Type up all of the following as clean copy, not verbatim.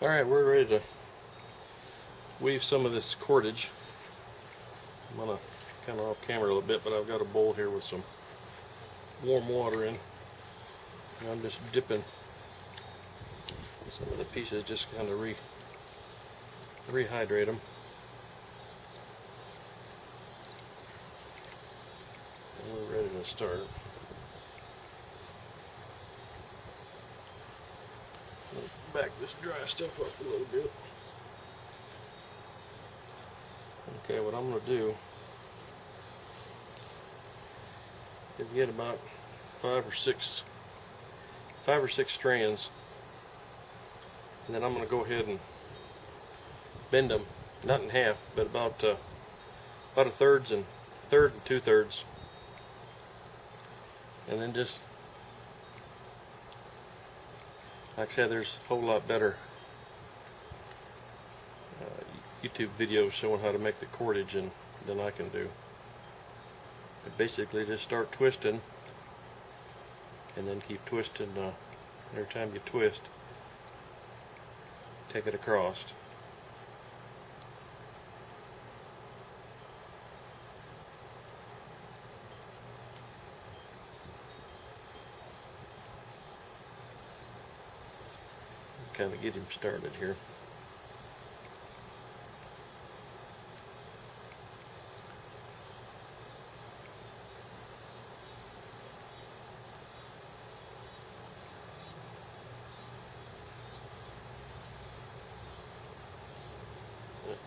Alright, we're ready to weave some of this cordage. I'm going to kind of off camera a little bit, but I've got a bowl here with some warm water in. And I'm just dipping some of the pieces, just kind of rehydrate them. And we're ready to start. Back this dry stuff up a little bit. Okay, what I'm going to do is get about five or six strands, and then I'm going to go ahead and bend them, not in half, but about a third and 2/3, and then just, like I said, there's a whole lot better YouTube videos showing how to make the cordage than I can do. But basically just start twisting and then keep twisting. Every time you twist, take it across. Kind of get him started here.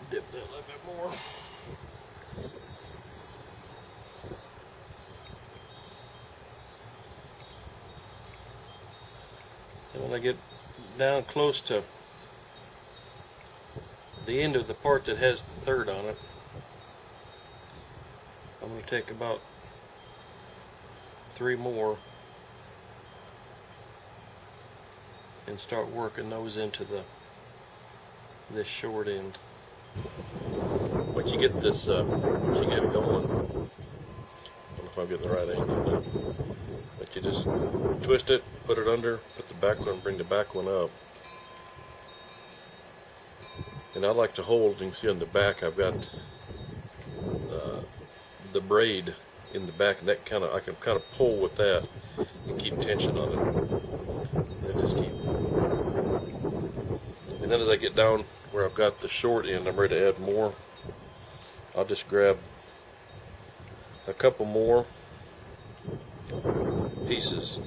Dip that a little bit more. And when I get down close to the end of the part that has the third on it, I'm going to take about 3 more and start working those into this short end. Once you get this, once you get it going, I don't know if I'm getting the right angle, but you just twist it, put it under, put the back one, bring the back one up. And I like to hold, you can see on the back I've got the braid in the back, and that I can kind of pull with that and keep tension on it. And just keep. And then as I get down where I've got the short end, I'm ready to add more. I'll just grab a couple more pieces,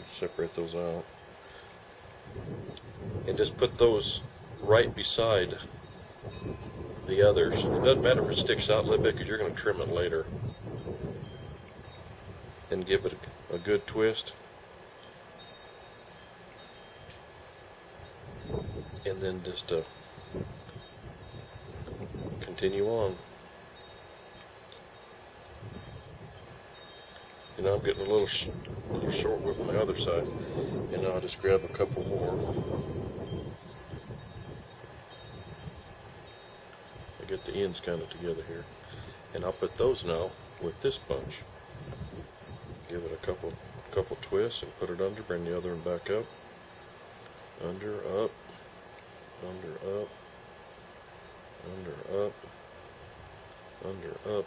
separate those out, and just put those right beside the others. It doesn't matter if it sticks out a little bit because you're going to trim it later. And give it a good twist. And then just continue on. You know, I'm getting a little short with my other side, and I'll just grab a couple more. I get the ends kind of together here, and I'll put those now with this bunch. Give it a couple twists and put it under. Bring the other one back up. Under, up, under, up, under, up, under, up.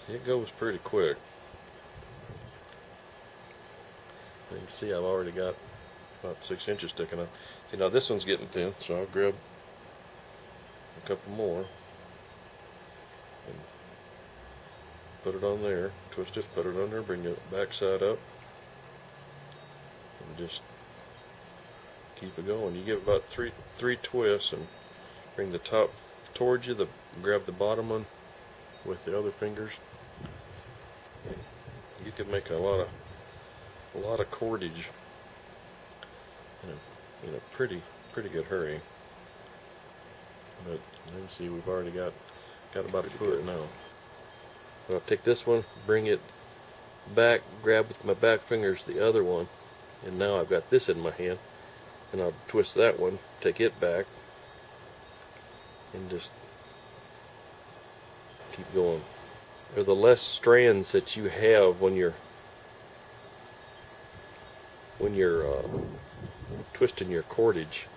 It goes pretty quick. You can see I've already got about 6 inches sticking out. See, now this one's getting thin, so I'll grab a couple more and put it on there, twist it, put it under, bring the back side up, and just keep it going. You give about three twists and bring the top towards you, grab the bottom one with the other fingers. You can make a lot of cordage in a pretty good hurry. But let me see, we've already got about a foot now. So I'll take this one, bring it back, grab with my back fingers the other one, and now I've got this in my hand, and I'll twist that one, take it back, and just keep going. Or the less strands that you have when you're twisting your cordage,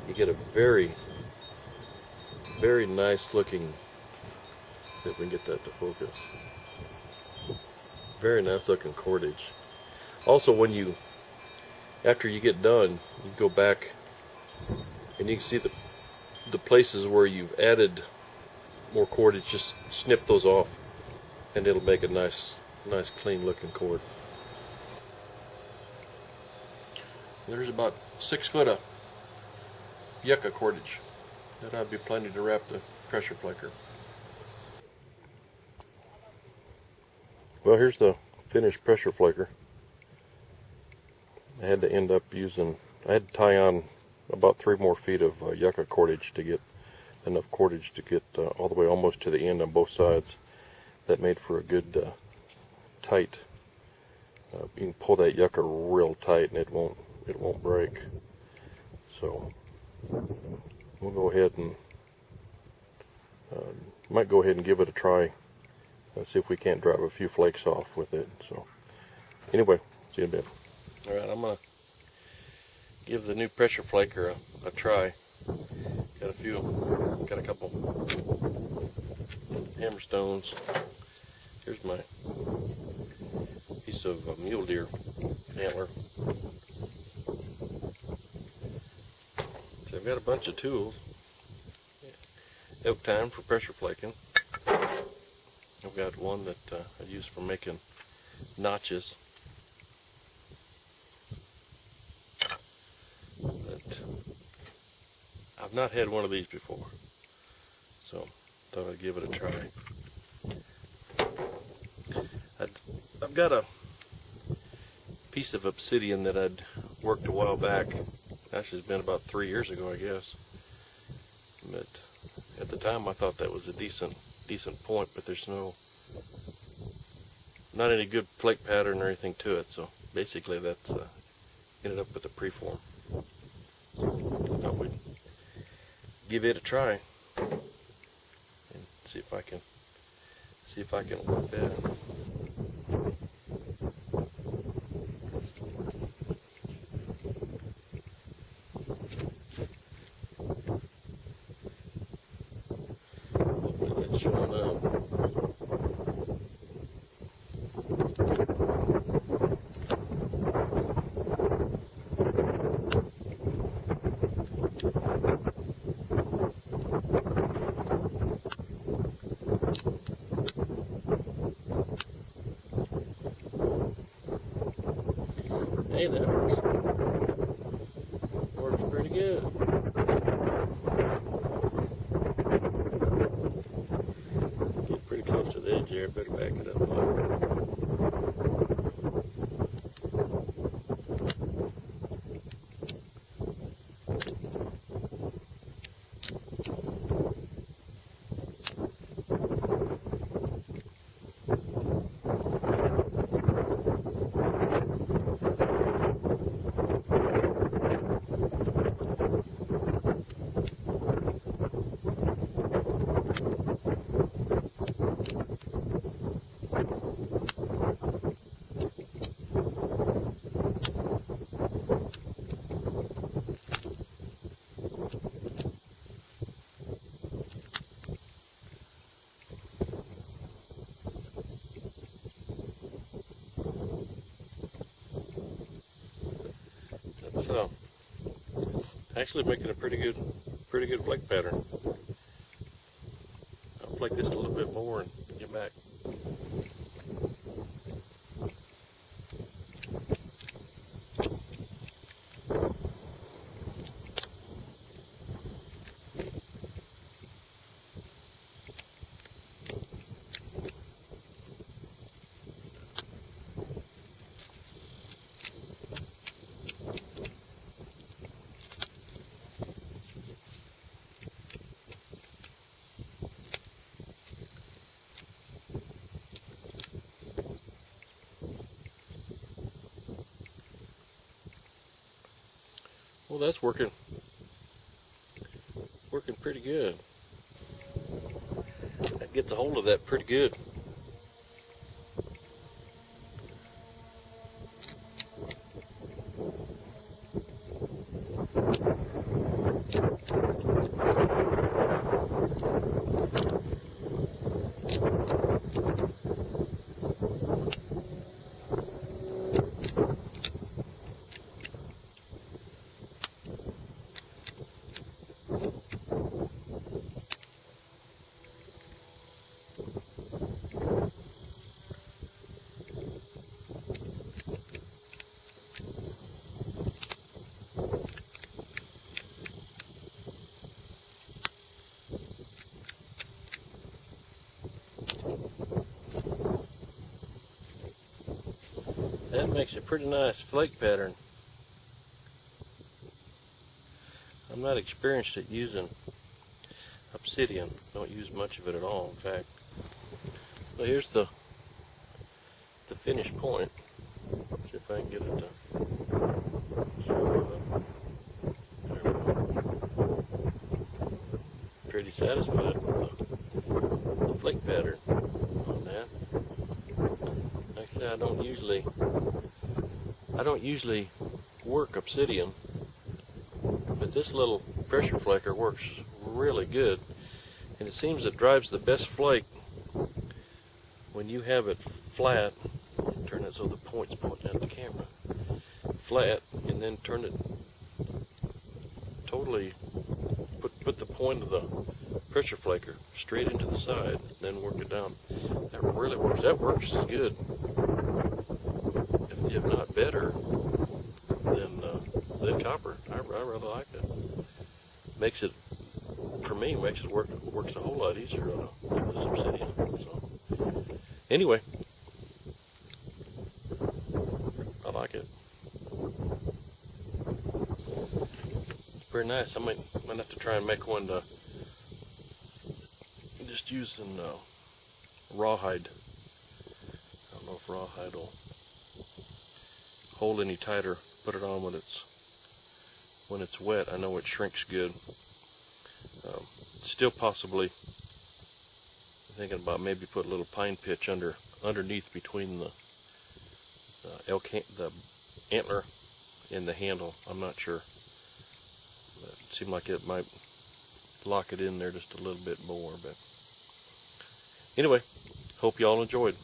you get a very, very nice looking, if we can get that to focus, very nice looking cordage. Also, when you, after you get done, you go back and you can see the places where you've added more cordage, just snip those off and it'll make a nice clean looking cord. There's about 6 foot of yucca cordage. That ought to be plenty to wrap the pressure flaker. Well, here's the finished pressure flaker. I had to end up using, I had to tie on about 3 more feet of yucca cordage to get enough cordage to get all the way almost to the end on both sides. That made for a good tight, you can pull that yucca real tight and it won't break. So we'll go ahead and might go ahead and give it a try. See if we can't drive a few flakes off with it. So anyway, see you in a bit. Alright, I'm gonna give the new pressure flaker a try. Got a couple hammer stones. Here's my piece of mule deer antler. So I've got a bunch of tools. Elk time for pressure flaking. I've got one that I use for making notches. But I've not had one of these before, so thought I'd give it a try. I've got a piece of obsidian that I'd worked a while back. Actually, it's been about 3 years ago, I guess. But at the time, I thought that was a decent point, but there's not any good flake pattern or anything to it. So basically, that's ended up with a preform. So I thought we'd give it a try and see if I can work that. Hopefully that's showing up. Hey, that works pretty good. Get pretty close to the edge there, better back it up. So, actually making a pretty good flake pattern. I'll flake this a little bit more and get back. Well, that's working pretty good. That gets a hold of that pretty good. That makes a pretty nice flake pattern. I'm not experienced at using obsidian. Don't use much of it at all, in fact. Well, here's the finished point. Let's see if I can get it to show up. There we go. Pretty satisfied with the flake pattern on that. Like I said, I don't usually work obsidian, but this little pressure flaker works really good, and it seems it drives the best flake when you have it flat. Turn it so the point's pointing at the camera. Flat, and then turn it totally, put the point of the pressure flaker straight into the side, then work it down. That really works. That works good, if not better, than copper. I really like it. Makes it, for me, works a whole lot easier on this obsidian. So anyway, I like it. It's pretty nice. I might have to try and make one just using rawhide. I don't know if rawhide will hold any tighter. Put it on when it's wet. I know it shrinks good. Still possibly thinking about maybe put a little pine pitch underneath between the antler and the handle. I'm not sure. But it seemed like it might lock it in there just a little bit more. But anyway, hope y'all enjoyed.